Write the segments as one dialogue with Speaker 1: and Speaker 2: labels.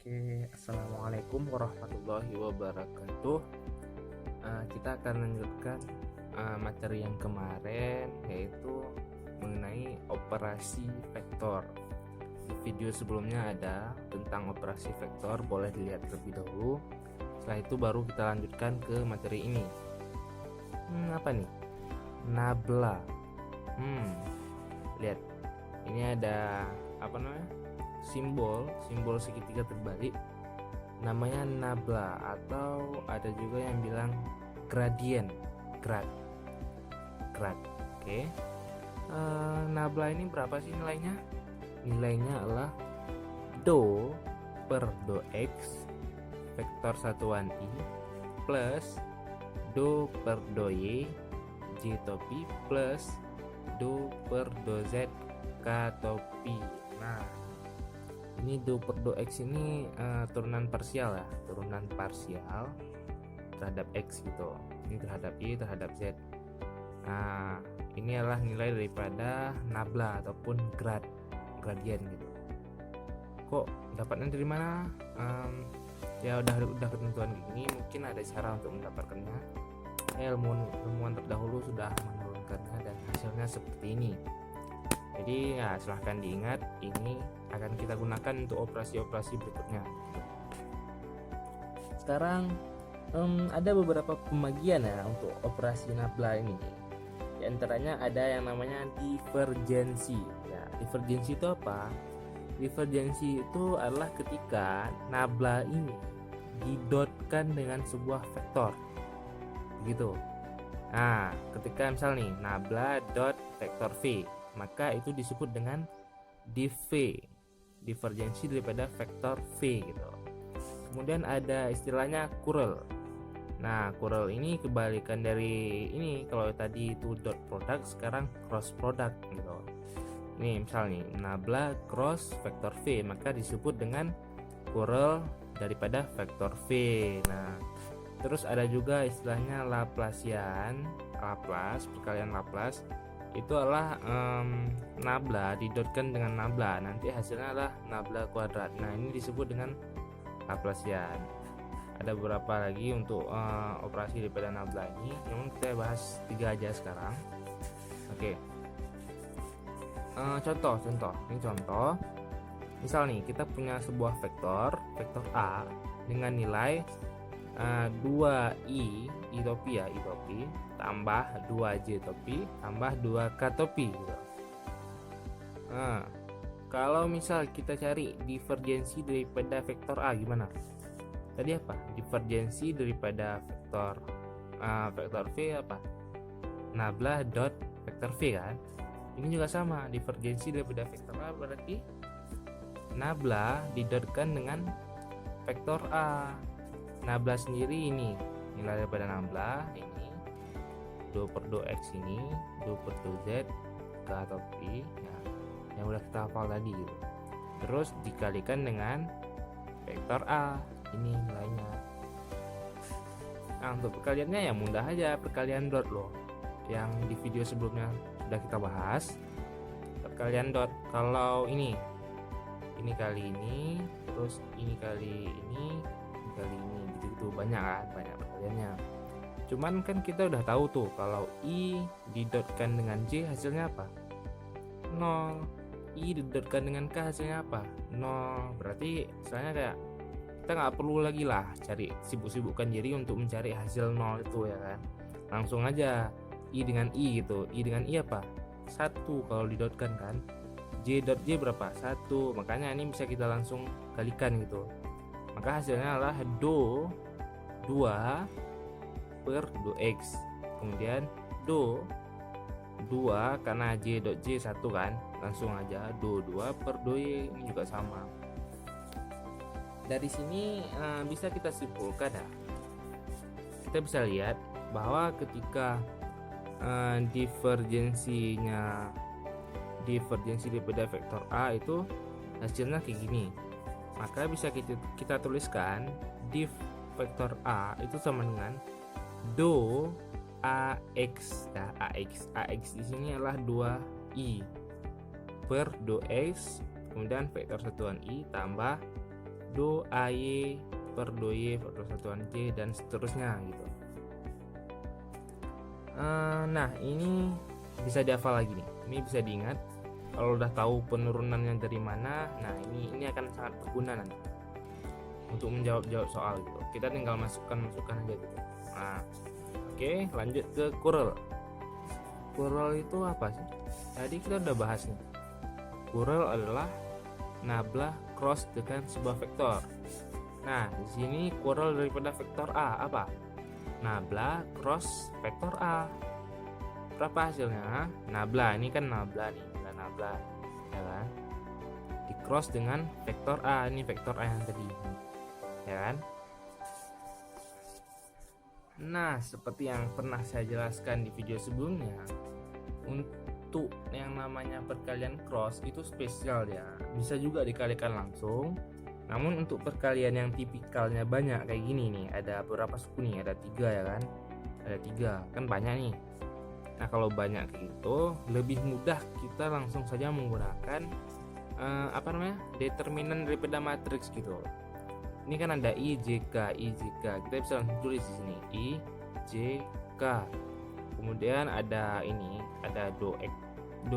Speaker 1: Oke, assalamualaikum warahmatullahi wabarakatuh. Kita akan lanjutkan materi yang kemarin, yaitu mengenai operasi vektor. Di video sebelumnya ada tentang operasi vektor, boleh dilihat terlebih dahulu. Setelah itu baru kita lanjutkan ke materi ini. Apa nih? Nabla. Lihat, ini ada apa namanya? Simbol segitiga terbalik, namanya nabla, atau ada juga yang bilang gradien, grad. Oke. Nabla ini berapa sih nilainya? Nilainya adalah do per do x vektor satuan i plus do per do y j topi plus do per do z k topi. Nah, ini do per do x ini turunan parsial terhadap x gitu. Ini terhadap y, terhadap z. Nah, ini adalah nilai daripada nabla ataupun gradien gitu. Kok dapatnya dari mana? Ya udah ketentuan gini, mungkin ada cara untuk mendapatkannya. Ilmuwan terdahulu sudah menurunkannya dan hasilnya seperti ini. Jadi ya silahkan diingat, ini akan kita gunakan untuk operasi-operasi berikutnya. Sekarang ada beberapa pembagian ya untuk operasi nabla ini. Di antaranya ada yang namanya divergensi. Ya, divergensi itu apa? Divergensi itu adalah ketika nabla ini didotkan dengan sebuah vektor. Begitu. Nah, ketika misal nih nabla dot vektor v, maka itu disebut dengan div, divergensi daripada vektor v gitu. Kemudian ada istilahnya curl. Nah, curl ini kebalikan dari ini. Kalau tadi itu dot product, sekarang cross product gitu. Ini misal nih nabla cross vektor v, maka disebut dengan curl daripada vektor v. Nah, terus ada juga istilahnya Laplacian, perkalian Laplace. Itu adalah nabla didotkan dengan nabla, nanti hasilnya adalah nabla kuadrat. Nah, ini disebut dengan Laplacian. Ada beberapa lagi untuk operasi daripada nabla ini, namun kita bahas 3 aja sekarang. Oke. Contoh. Ini contoh. Misal nih kita punya sebuah vektor A dengan nilai 2i topi tambah 2j topi tambah 2k topi gitu. Nah, kalau misal kita cari divergensi daripada vektor A gimana? Tadi apa? Divergensi daripada vektor v apa? Nabla dot vektor v kan? Ini juga sama, divergensi daripada vektor A berarti nabla didotkan dengan vektor A. Nabla sendiri ini nilai daripada nabla ini do per do x ini do per do z k topi ya, yang udah kita hafal tadi gitu. Terus dikalikan dengan vektor A, ini nilainya. Nah, untuk perkaliannya ya mudah aja, perkalian dot loh, yang di video sebelumnya sudah kita bahas. Perkalian dot, kalau ini kali ini, terus ini kali ini kali ini, gitu banyak perkaliannya. Cuman kan kita udah tahu tuh kalau i didotkan dengan j hasilnya apa? 0. I didotkan dengan k hasilnya apa? 0. Berarti misalnya kayak kita nggak perlu lagi lah cari sibuk-sibukkan diri untuk mencari hasil 0 itu ya kan. Langsung aja i dengan i gitu. I dengan i apa? 1 kalau didotkan kan. J dot j berapa? 1. Makanya ini bisa kita langsung kalikan gitu. Maka hasilnya adalah do 2 per do x. Kemudian do 2 karena j dot j 1 kan, langsung aja do 2 per do y, ini juga sama. Dari sini bisa kita simpulkan ya. Kita bisa lihat bahwa ketika divergensi daripada vektor A itu hasilnya kayak gini, maka bisa kita tuliskan div vektor A itu sama dengan do AX ya, AX di sini adalah 2i per do x, kemudian vektor satuan i tambah do AY per do Y faktor satuan J dan seterusnya gitu. Nah ini bisa dihafal lagi nih, ini bisa diingat. Kalau udah tahu penurunannya dari mana, nah ini akan sangat berguna nanti untuk menjawab soal gitu. Kita tinggal masukkan aja gitu. Nah, oke, lanjut ke Curl. Curl itu apa sih? Tadi kita udah bahas nih. Curl adalah nabla cross dengan sebuah vektor. Nah, di sini curl daripada vektor A apa? Nabla cross vektor A. Berapa hasilnya? Nabla, ini kan nabla nih, nabla, ya kan? Di cross dengan vektor A, ini vektor A yang tadi, ya kan? Nah, seperti yang pernah saya jelaskan di video sebelumnya, untuk yang namanya perkalian cross itu spesial ya, bisa juga dikalikan langsung. Namun untuk perkalian yang tipikalnya banyak kayak gini nih, ada berapa suku nih? Ada 3 ya kan? Ada 3, kan banyak nih. Nah kalau banyak gitu lebih mudah kita langsung saja menggunakan determinan daripada matriks gitu. Ini kan ada IJK, kita bisa langsung tulis di sini IJK. Kemudian ada ini, ada do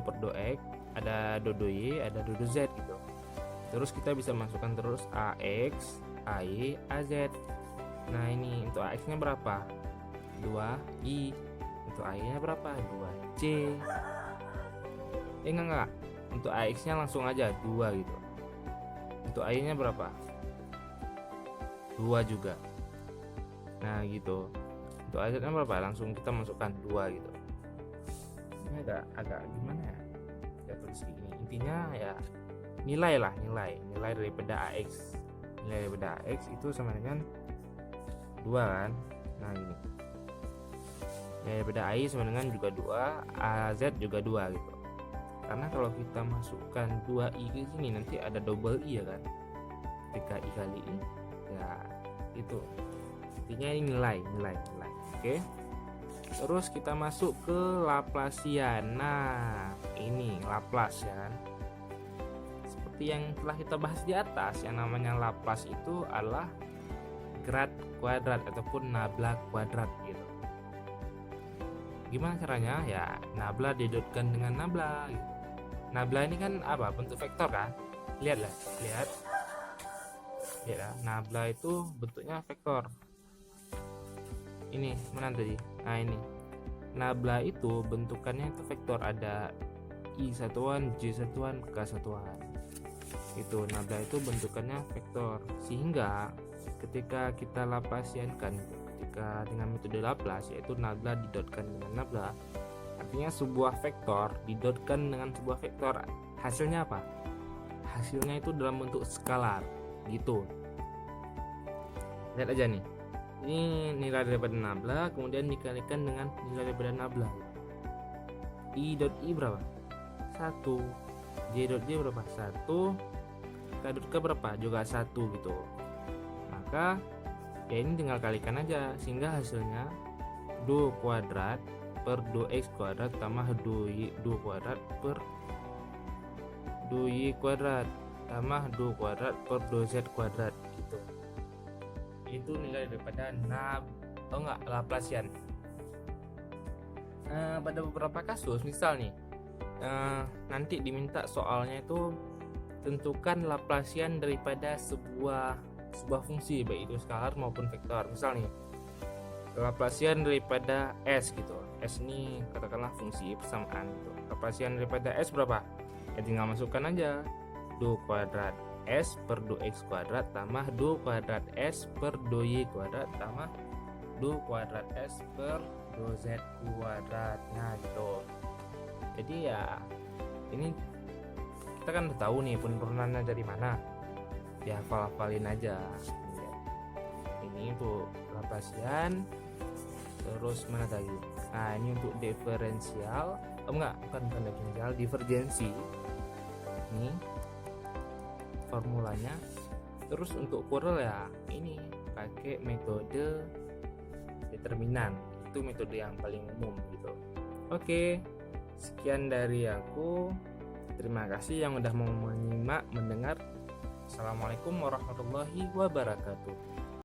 Speaker 1: per do X, ada do Y, ada do Z gitu. Terus kita bisa masukkan terus AX, AY, AZ. Nah ini untuk AX-nya berapa? 2I. Untuk AY-nya berapa? 2C. Enggak. Untuk AX-nya langsung aja 2 gitu. Untuk AY-nya berapa? 2 juga. Nah gitu. Untuk AZ-nya berapa? Langsung kita masukkan 2 gitu. Ini agak gimana ya? Ya tulis gini. Intinya ya nilai daripada AX. Nilai daripada AX itu sama dengan 2 kan? Nah ini. Nilai daripada AI sama dengan juga 2, AZ juga 2 gitu. Karena kalau kita masukkan 2I ke sini nanti ada double I ya kan. Ketika I kali I ya itu. Intinya ini nilai. Oke. Terus kita masuk ke Laplacian. Nah, ini Laplace ya kan. Seperti yang telah kita bahas di atas, yang namanya Laplace itu adalah grad kuadrat ataupun nabla kuadrat gitu. Gimana caranya? Ya nabla didotkan dengan nabla gitu. Nabla ini kan apa? Bentuk vektor kan? Lihat ya, nabla itu bentuknya vektor. Ini mana tadi? Nah ini nabla itu bentukannya itu vektor, ada I satuan, J satuan, K satuan. Itu nabla itu bentukannya vektor, sehingga ketika kita Laplaciankan, ketika dengan metode Laplace yaitu nabla didotkan dengan nabla, artinya sebuah vektor didotkan dengan sebuah vektor, hasilnya apa? Hasilnya itu dalam bentuk skalar gitu. Lihat aja nih, ini nilai daripada nabla kemudian dikalikan dengan nilai daripada nabla. I dot I berapa? 1. J dot J berapa? 1. K dot K berapa? Juga 1 gitu. Maka ya ini tinggal kalikan aja, sehingga hasilnya do kuadrat per do X kuadrat tambah do Y kuadrat per do Y kuadrat tambah do kuadrat per do Z kuadrat gitu. Itu nilai daripada Laplacian. Pada beberapa kasus misal nih, nanti diminta soalnya itu tentukan Laplacian daripada sebuah fungsi, baik itu skalar maupun vektor. Misal nih, Laplacian daripada S gitu. S ini katakanlah fungsi persamaan gitu. Laplacian daripada S berapa? Ya tinggal masukkan aja do kuadrat S per do X kuadrat tambah do kuadrat S per do Y kuadrat tambah do kuadrat S per do Z kuadrat. Nah gitu. Jadi ya ini kita kan udah tahu nih penurunannya dari mana, ya hafalin aja. Ini untuk Laplacian. Terus mana tadi? Nah ini untuk diferensial, bukan diferensial, divergensi. Ini formulanya. Terus untuk curl ya ini pakai metode determinan, itu metode yang paling umum gitu. Oke, sekian dari aku. Terima kasih yang udah mau menyimak, mendengar Assalamualaikum warahmatullahi wabarakatuh.